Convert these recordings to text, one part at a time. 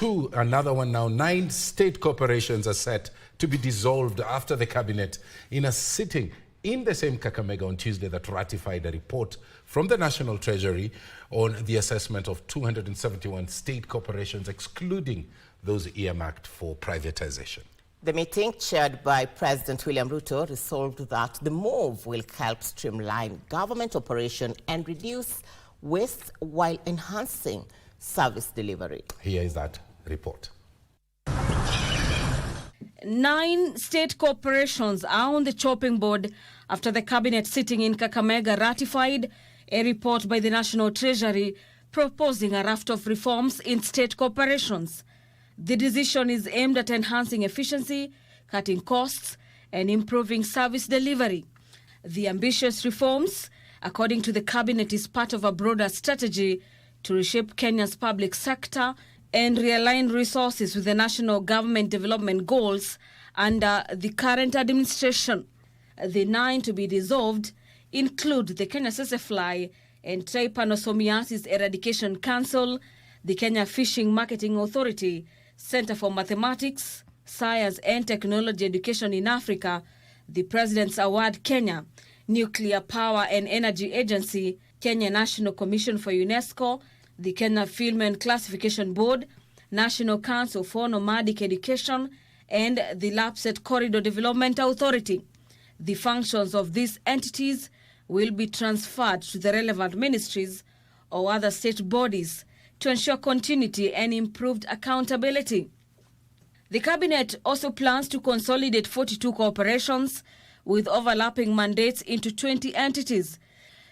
Another one now. 9 state corporations are set to be dissolved after the cabinet, in a sitting in the same Kakamega on Tuesday, that ratified a report from the National Treasury on the assessment of 271 state corporations, excluding those earmarked for privatization. The meeting, chaired by President William Ruto, resolved that the move will help streamline government operation and reduce waste while enhancing service delivery. Here is that report. 9 state corporations are on the chopping board after the cabinet sitting in Kakamega ratified a report by the National Treasury proposing a raft of reforms in state corporations. The decision is aimed at enhancing efficiency, cutting costs, and improving service delivery. The ambitious reforms, according to the cabinet, is part of a broader strategy to reshape Kenya's public sector and realign resources with the national government development goals under the current administration. The 9 to be dissolved include the Kenya Sesefly and Trypanosomiasis Eradication Council, the Kenya Fishing Marketing Authority, Center for Mathematics, Science and Technology Education in Africa, the President's Award Kenya, Nuclear Power and Energy Agency, Kenya National Commission for UNESCO, the Kenya Film and Classification Board, National Council for Nomadic Education, and the Lapset Corridor Development Authority. The functions of these entities will be transferred to the relevant ministries or other state bodies to ensure continuity and improved accountability. The cabinet also plans to consolidate 42 corporations with overlapping mandates into 20 entities.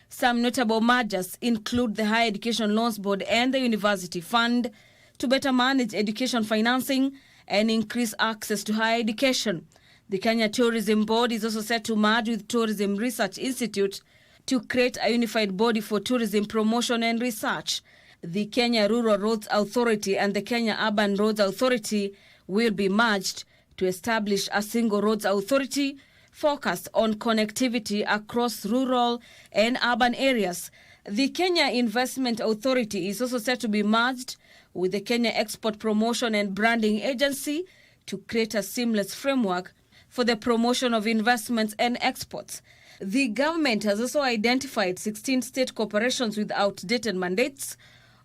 Some notable mergers include the Higher Education Loans Board and the University Fund to better manage education financing and increase access to higher education. The Kenya Tourism Board is also set to merge with Tourism Research Institute to create a unified body for tourism promotion and research. The Kenya Rural Roads Authority and the Kenya Urban Roads Authority will be merged to establish a single roads authority focused on connectivity across rural and urban areas. The Kenya Investment Authority is also set to be merged with the Kenya Export Promotion and Branding Agency to create a seamless framework for the promotion of investments and exports. The government has also identified 16 state corporations with outdated mandates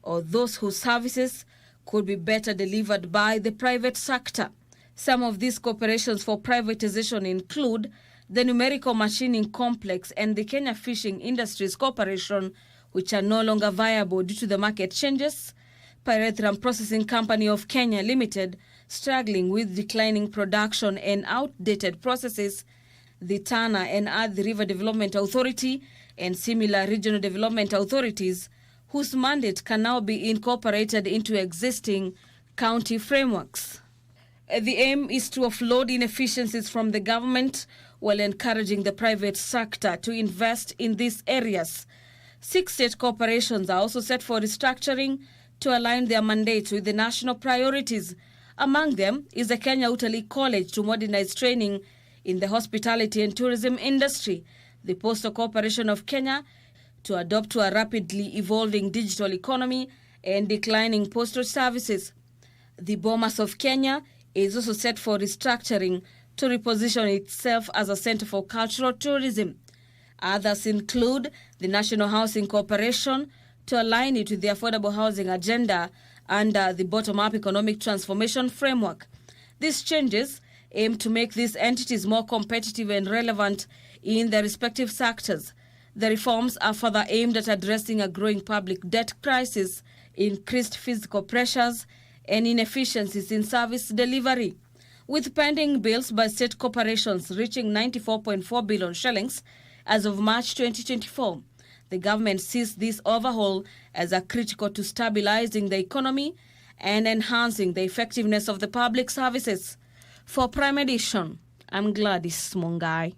or those whose services could be better delivered by the private sector. Some of these corporations for privatization include the Numerical Machining Complex and the Kenya Fishing Industries Corporation, which are no longer viable due to the market changes, Pyrethrum Processing Company of Kenya Limited, struggling with declining production and outdated processes, the Tana and Athi River Development Authority, and similar regional development authorities, whose mandate can now be incorporated into existing county frameworks. The aim is to offload inefficiencies from the government while encouraging the private sector to invest in these areas. 6 state corporations are also set for restructuring to align their mandates with the national priorities. Among them is the Kenya Utalii College to modernize training in the hospitality and tourism industry, the Postal Corporation of Kenya to adapt to a rapidly evolving digital economy and declining postal services. The Bomas of Kenya is also set for restructuring to reposition itself as a center for cultural tourism. Others include the National Housing Corporation to align it with the affordable housing agenda under the bottom-up economic transformation framework. These changes aim to make these entities more competitive and relevant in their respective sectors. The reforms are further aimed at addressing a growing public debt crisis, increased physical pressures, and inefficiencies in service delivery. With pending bills by state corporations reaching 94.4 billion shillings as of March 2024, the government sees this overhaul as a critical to stabilizing the economy and enhancing the effectiveness of the public services. For Prime Edition, I'm Gladys Mungai.